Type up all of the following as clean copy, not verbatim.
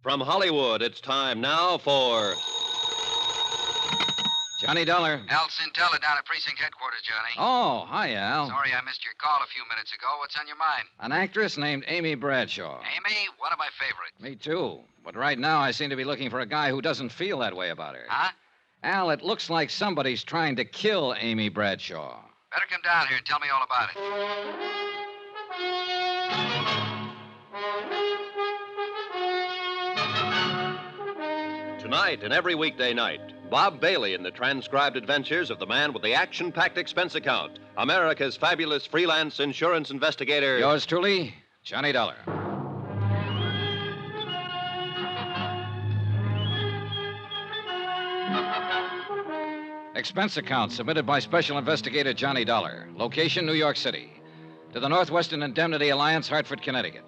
From Hollywood, it's time now for Johnny Dollar. Al Cintella down at precinct headquarters, Johnny. Oh, hi, Al. Sorry I missed your call a few minutes ago. What's on your mind? An actress named Amy Bradshaw. Amy? One of my favorites. Me too. But right now, I seem to be looking for a guy who doesn't feel that way about her. Huh? Al, it looks like somebody's trying to kill Amy Bradshaw. Better come down here and tell me all about it. Tonight and every weekday night, Bob Bailey in the transcribed adventures of the man with the action-packed expense account, America's fabulous freelance insurance investigator. Yours truly, Johnny Dollar. Expense account submitted by Special Investigator Johnny Dollar. Location, New York City. To the Northwestern Indemnity Alliance, Hartford, Connecticut.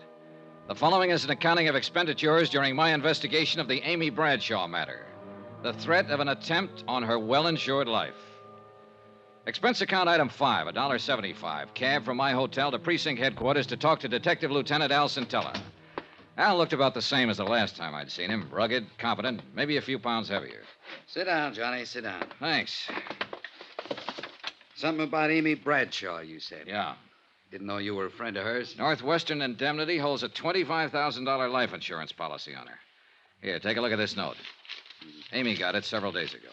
The following is an accounting of expenditures during my investigation of the Amy Bradshaw matter. The threat of an attempt on her well-insured life. Expense account item 5, $1.75. Cab from my hotel to precinct headquarters to talk to Detective Lieutenant Al Cintella. Al looked about the same as the last time I'd seen him. Rugged, competent, maybe a few pounds heavier. Sit down, Johnny. Sit down. Thanks. Something about Amy Bradshaw, you said. Yeah. Didn't know you were a friend of hers. Northwestern Indemnity holds a $25,000 life insurance policy on her. Here, take a look at this note. Amy got it several days ago.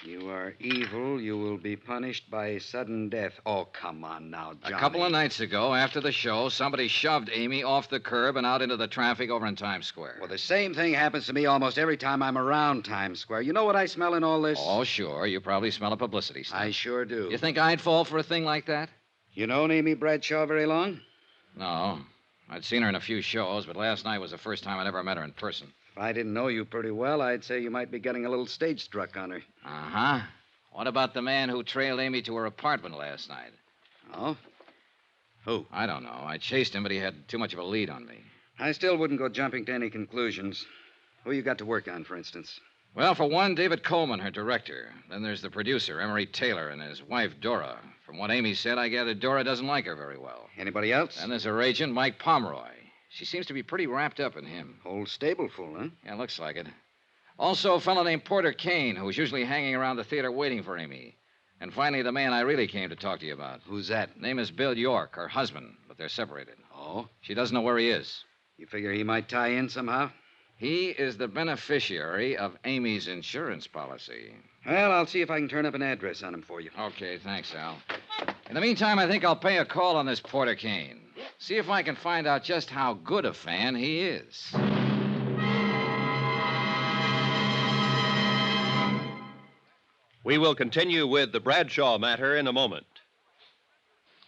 You are evil. You will be punished by sudden death. Oh, come on now, Johnny. A couple of nights ago, after the show, somebody shoved Amy off the curb and out into the traffic over in Times Square. Well, the same thing happens to me almost every time I'm around Times Square. You know what I smell in all this? Oh, sure. You probably smell a publicity stunt. I sure do. You think I'd fall for a thing like that? You known Amy Bradshaw very long? No. I'd seen her in a few shows, but last night was the first time I'd ever met her in person. If I didn't know you pretty well, I'd say you might be getting a little stage struck on her. Uh-huh. What about the man who trailed Amy to her apartment last night? Oh? Who? I don't know. I chased him, but he had too much of a lead on me. I still wouldn't go jumping to any conclusions. Who you got to work on, for instance? Well, for one, David Coleman, her director. Then there's the producer, Emery Taylor, and his wife, Dora. From what Amy said, I gather Dora doesn't like her very well. Anybody else? And there's her agent, Mike Pomeroy. She seems to be pretty wrapped up in him. Whole stable full, huh? Yeah, looks like it. Also, a fellow named Porter Kane, who's usually hanging around the theater waiting for Amy. And finally, the man I really came to talk to you about. Who's that? Name is Bill York, her husband, but they're separated. Oh? She doesn't know where he is. You figure he might tie in somehow? He is the beneficiary of Amy's insurance policy. Well, I'll see if I can turn up an address on him for you. Okay, thanks, Al. In the meantime, I think I'll pay a call on this Porter Kane. See if I can find out just how good a fan he is. We will continue with the Bradshaw matter in a moment.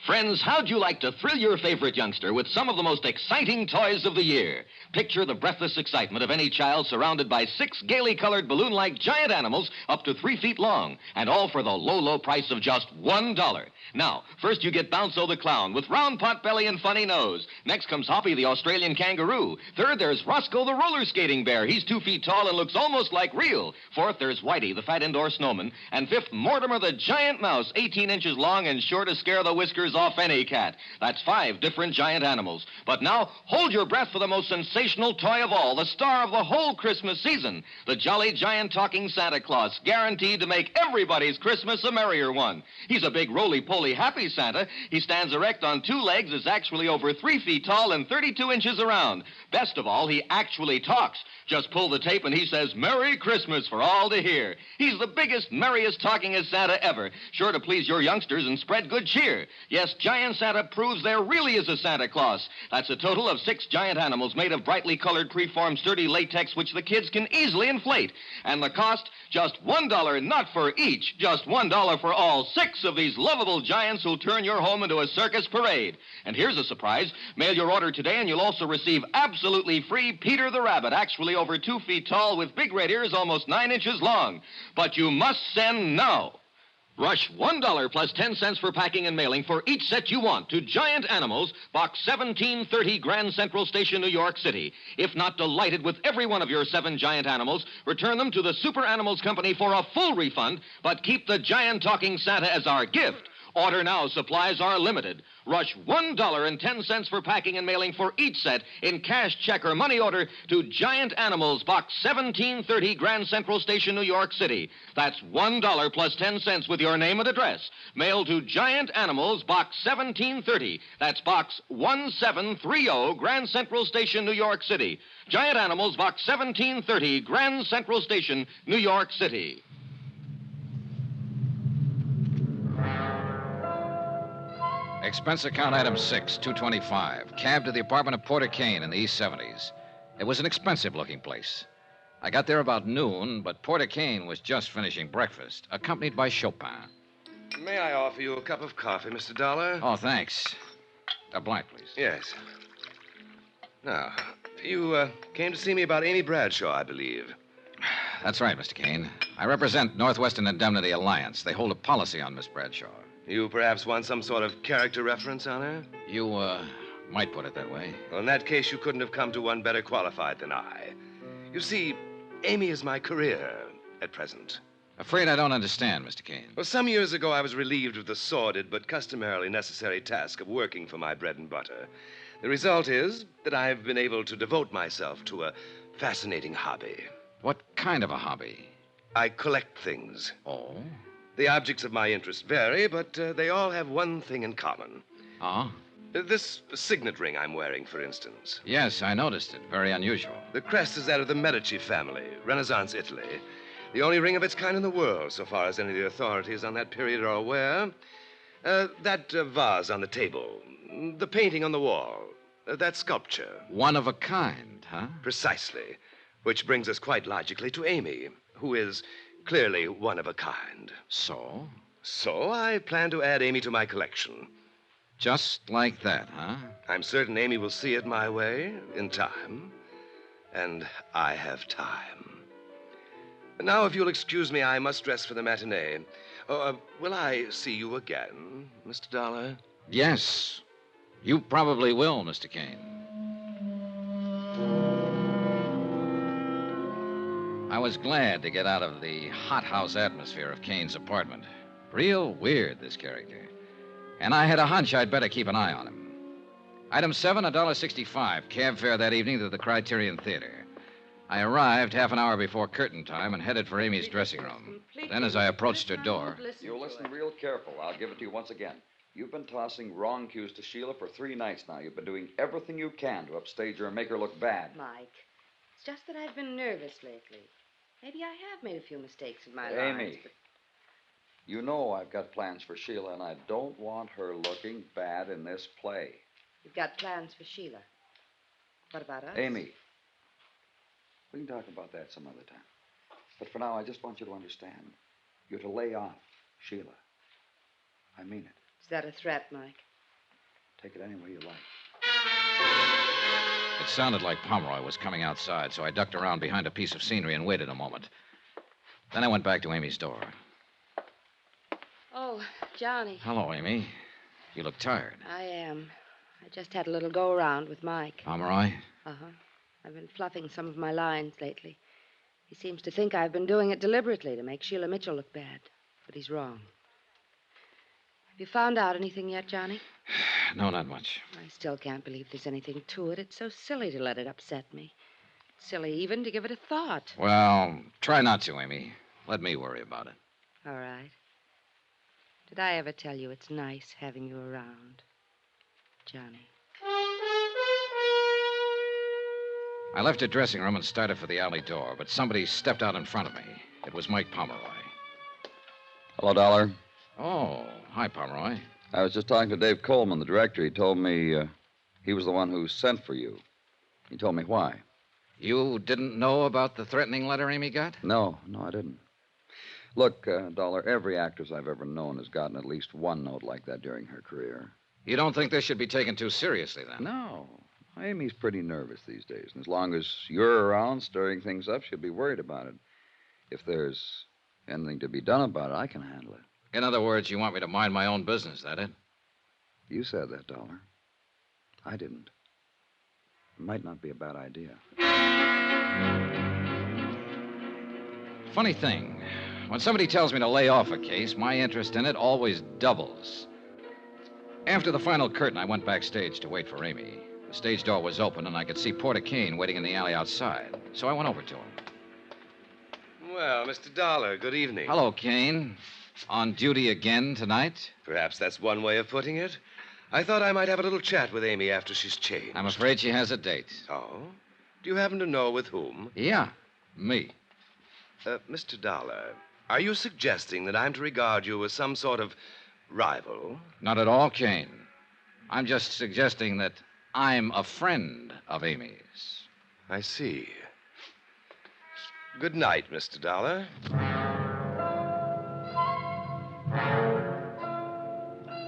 Friends, how'd you like to thrill your favorite youngster with some of the most exciting toys of the year? Picture the breathless excitement of any child surrounded by 6 gaily colored balloon-like giant animals up to 3 feet long, and all for the low, low price of just $1. Now, first you get Bounzo the Clown with round pot belly and funny nose. Next comes Hoppy the Australian Kangaroo. Third, there's Roscoe the roller skating bear. He's 2 feet tall and looks almost like real. Fourth, there's Whitey the fat indoor snowman. And fifth, Mortimer the giant mouse, 18 inches long and sure to scare the whiskers off any cat. That's 5 different giant animals. But now, hold your breath for the most sensational toy of all, the star of the whole Christmas season, the jolly giant talking Santa Claus, guaranteed to make everybody's Christmas a merrier one. He's a big roly-poly happy Santa. He stands erect on 2 legs, is actually over 3 feet tall and 32 inches around. Best of all, he actually talks. Just pull the tape and he says, "Merry Christmas" for all to hear. He's the biggest, merriest talkingest Santa ever, sure to please your youngsters and spread good cheer. Yes, Giant Santa proves there really is a Santa Claus. That's a total of 6 giant animals made of brightly colored, preformed, sturdy latex, which the kids can easily inflate. And the cost, just $1, not for each, just $1 for all 6 of these lovable giants who'll turn your home into a circus parade. And here's a surprise. Mail your order today and you'll also receive absolutely free Peter the Rabbit, actually over 2 feet tall with big red ears almost 9 inches long. But you must send now. Rush $1 plus 10 cents for packing and mailing for each set you want to Giant Animals, Box 1730, Grand Central Station, New York City. If not delighted with every one of your 7 giant animals, return them to the Super Animals Company for a full refund, but keep the giant talking Santa as our gift. Order now. Supplies are limited. Rush $1.10 for packing and mailing for each set in cash, check, or money order to Giant Animals, Box 1730, Grand Central Station, New York City. That's $1 plus 10 cents with your name and address. Mail to Giant Animals, Box 1730. That's Box 1730, Grand Central Station, New York City. Giant Animals, Box 1730, Grand Central Station, New York City. Expense account item 6, 225. Cab to the apartment of Porter Kane in the East 70s. It was an expensive-looking place. I got there about noon, but Porter Kane was just finishing breakfast, accompanied by Chopin. May I offer you a cup of coffee, Mr. Dollar? Oh, thanks. A blank, please. Yes. Now, you came to see me about Amy Bradshaw, I believe. That's right, Mr. Kane. I represent Northwestern Indemnity Alliance. They hold a policy on Miss Bradshaw. You perhaps want some sort of character reference on her? You, might put it that way. Well, in that case, you couldn't have come to one better qualified than I. You see, Amy is my career at present. Afraid I don't understand, Mr. Kane. Well, some years ago, I was relieved of the sordid but customarily necessary task of working for my bread and butter. The result is that I've been able to devote myself to a fascinating hobby. What kind of a hobby? I collect things. Oh? The objects of my interest vary, but they all have one thing in common. Oh? This signet ring I'm wearing, for instance. Yes, I noticed it. Very unusual. The crest is that of the Medici family, Renaissance Italy. The only ring of its kind in the world, so far as any of the authorities on that period are aware. That vase on the table, the painting on the wall, that sculpture. One of a kind, huh? Precisely. Which brings us quite logically to Amy, who is clearly one of a kind. So? So I plan to add Amy to my collection. Just like that, huh? I'm certain Amy will see it my way in time. And I have time. Now, if you'll excuse me, I must dress for the matinee. Will I see you again, Mr. Dollar? Yes. You probably will, Mr. Kane. I was glad to get out of the hothouse atmosphere of Kane's apartment. Real weird, this character. And I had a hunch I'd better keep an eye on him. Item 7, $1.65. Cab fare that evening to the Criterion Theater. I arrived half an hour before curtain time and headed for Amy's dressing room. Then, as I approached her door... You listen real careful. I'll give it to you once again. You've been tossing wrong cues to Sheila for 3 nights now. You've been doing everything you can to upstage her and make her look bad. Mike, it's just that I've been nervous lately. Maybe I have made a few mistakes in my life. Amy, you know I've got plans for Sheila, and I don't want her looking bad in this play. You've got plans for Sheila. What about us? Amy, we can talk about that some other time. But for now, I just want you to understand. You're to lay off Sheila. I mean it. Is that a threat, Mike? Take it any way you like. It sounded like Pomeroy was coming outside, so I ducked around behind a piece of scenery and waited a moment. Then I went back to Amy's door. Oh, Johnny. Hello, Amy. You look tired. I am. I just had a little go-around with Mike. Pomeroy? Uh-huh. I've been fluffing some of my lines lately. He seems to think I've been doing it deliberately to make Sheila Mitchell look bad. But he's wrong. Have you found out anything yet, Johnny? No, not much. I still can't believe there's anything to it. It's so silly to let it upset me. It's silly even to give it a thought. Well, try not to, Amy. Let me worry about it. All right. Did I ever tell you it's nice having you around, Johnny? I left her dressing room and started for the alley door, but somebody stepped out in front of me. It was Mike Pomeroy. Hello, Dollar. Oh, hi, Pomeroy. I was just talking to Dave Coleman, the director. He told me he was the one who sent for you. He told me why. You didn't know about the threatening letter Amy got? No, I didn't. Look, Dollar, every actress I've ever known has gotten at least one note like that during her career. You don't think this should be taken too seriously, then? No. Amy's pretty nervous these days, and as long as you're around stirring things up, she'll be worried about it. If there's anything to be done about it, I can handle it. In other words, you want me to mind my own business, that it? You said that, Dollar. I didn't. It might not be a bad idea. Funny thing. When somebody tells me to lay off a case, my interest in it always doubles. After the final curtain, I went backstage to wait for Amy. The stage door was open, and I could see Porter Kane waiting in the alley outside. So I went over to him. Well, Mr. Dollar, good evening. Hello, Kane. On duty again tonight? Perhaps that's one way of putting it. I thought I might have a little chat with Amy after she's changed. I'm afraid she has a date. Oh? Do you happen to know with whom? Yeah, me. Mr. Dollar, are you suggesting that I'm to regard you as some sort of rival? Not at all, Kane. I'm just suggesting that I'm a friend of Amy's. I see. Good night, Mr. Dollar.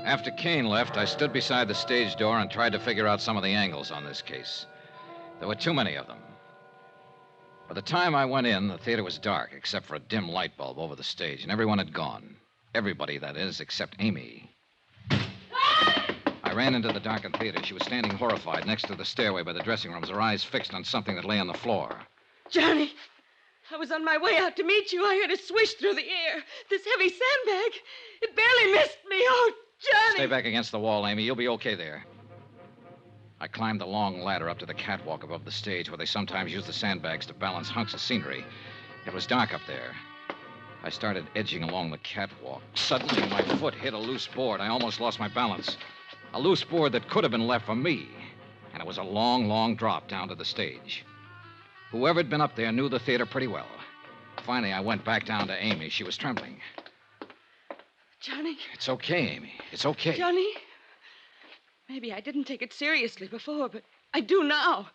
After Kane left, I stood beside the stage door and tried to figure out some of the angles on this case. There were too many of them. By the time I went in, the theater was dark, except for a dim light bulb over the stage, and everyone had gone. Everybody, that is, except Amy. I ran into the darkened theater. She was standing horrified next to the stairway by the dressing rooms, her eyes fixed on something that lay on the floor. Johnny, I was on my way out to meet you. I heard a swish through the air. This heavy sandbag. It barely missed me. Oh, Johnny. Stay back against the wall, Amy. You'll be okay there. I climbed the long ladder up to the catwalk above the stage where they sometimes use the sandbags to balance hunks of scenery. It was dark up there. I started edging along the catwalk. Suddenly, my foot hit a loose board. I almost lost my balance. A loose board that could have been left for me. And it was a long, long drop down to the stage. Whoever had been up there knew the theater pretty well. Finally, I went back down to Amy. She was trembling. Johnny? It's okay, Amy. It's okay. Johnny? Maybe I didn't take it seriously before, but I do now.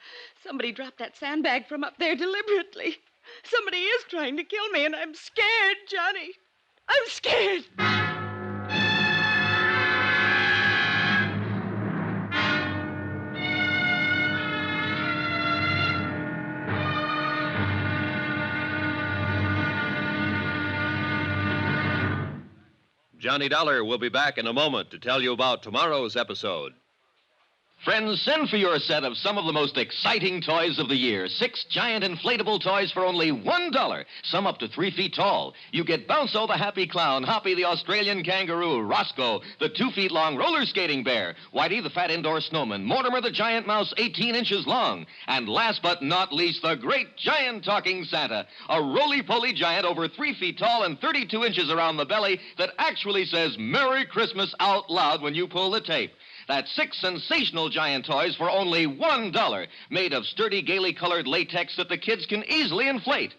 Somebody dropped that sandbag from up there deliberately. Somebody is trying to kill me, and I'm scared, Johnny. I'm scared. Johnny Dollar will be back in a moment to tell you about tomorrow's episode. Friends, send for your set of some of the most exciting toys of the year. 6 giant inflatable toys for only $1. Some up to 3 feet tall. You get Bounco the Happy Clown, Hoppy the Australian Kangaroo, Roscoe the 2 feet long roller skating bear, Whitey the fat indoor snowman, Mortimer the giant mouse 18 inches long, and last but not least, the great giant talking Santa, a roly-poly giant over 3 feet tall and 32 inches around the belly that actually says Merry Christmas out loud when you pull the tape. That's 6 sensational giant toys for only $1, made of sturdy, gaily colored latex that the kids can easily inflate.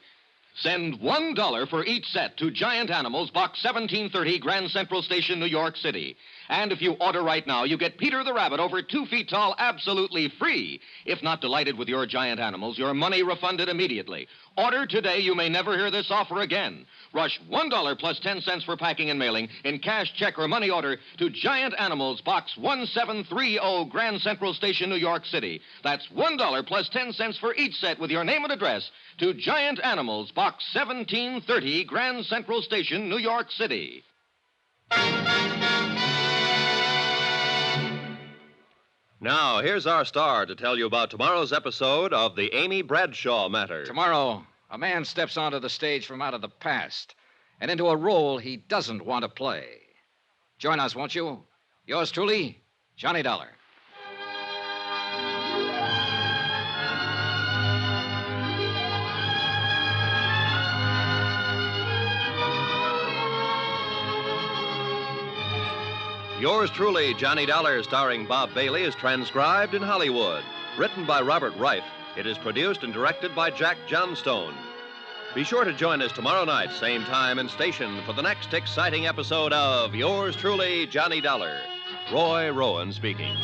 Send $1 for each set to Giant Animals, Box 1730, Grand Central Station, New York City. And if you order right now, you get Peter the Rabbit over 2 feet tall absolutely free. If not delighted with your Giant Animals, your money refunded immediately. Order today. You may never hear this offer again. Rush $1 plus 10 cents for packing and mailing in cash, check, or money order to Giant Animals, Box 1730, Grand Central Station, New York City. That's $1 plus 10 cents for each set with your name and address to Giant Animals, Box 1730, Grand Central Station, New York City. Now, here's our star to tell you about tomorrow's episode of the Amy Bradshaw Matter. Tomorrow, a man steps onto the stage from out of the past and into a role he doesn't want to play. Join us, won't you? Yours truly, Johnny Dollar. Yours truly, Johnny Dollar, starring Bob Bailey, is transcribed in Hollywood. Written by Robert Reif, it is produced and directed by Jack Johnstone. Be sure to join us tomorrow night, same time and station, for the next exciting episode of Yours truly, Johnny Dollar. Roy Rowan speaking.